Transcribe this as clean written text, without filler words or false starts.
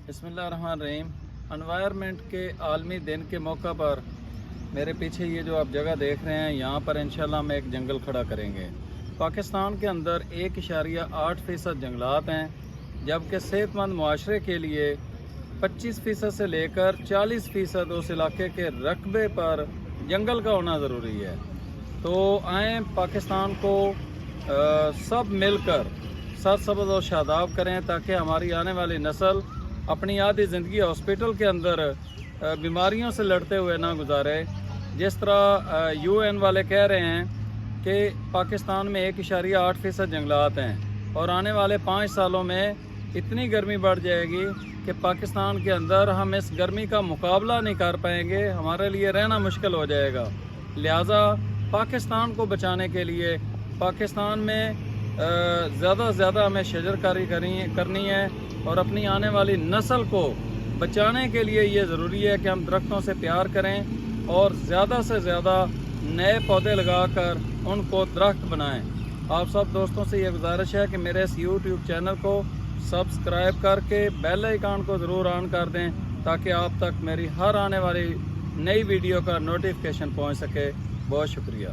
बिस्मिल्लाहिर्रहमानिर्रहीम। एनवायरनमेंट के आलमी दिन के मौका पर मेरे पीछे ये जो आप जगह देख रहे हैं, यहाँ पर इंशाल्लाह हम एक जंगल खड़ा करेंगे। पाकिस्तान के अंदर 1.8% जंगलात हैं, जबकि सेहतमंद मुआशरे के लिए 25% से लेकर 40% उस इलाके के रकबे पर जंगल का होना ज़रूरी है। तो आए पाकिस्तान को सब मिलकर सरसब्ज़ और शादाब करें, ताकि हमारी आने वाली नस्ल अपनी आधी ज़िंदगी हॉस्पिटल के अंदर बीमारियों से लड़ते हुए ना गुजारे। जिस तरह UN वाले कह रहे हैं कि पाकिस्तान में 1.8% जंगलात हैं और आने वाले 5 सालों में इतनी गर्मी बढ़ जाएगी कि पाकिस्तान के अंदर हम इस गर्मी का मुकाबला नहीं कर पाएंगे, हमारे लिए रहना मुश्किल हो जाएगा। लिहाजा पाकिस्तान को बचाने के लिए पाकिस्तान में ज़्यादा से ज़्यादा हमें शजरकारी करनी है और अपनी आने वाली नस्ल को बचाने के लिए ये ज़रूरी है कि हम दरख्तों से प्यार करें और ज़्यादा से ज़्यादा नए पौधे लगाकर उनको दरख्त बनाएं। आप सब दोस्तों से ये गुजारिश है कि मेरे इस YouTube चैनल को सब्सक्राइब करके बेल आइकन को ज़रूर ऑन कर दें, ताकि आप तक मेरी हर आने वाली नई वीडियो का नोटिफिकेशन पहुंच सके। बहुत शुक्रिया।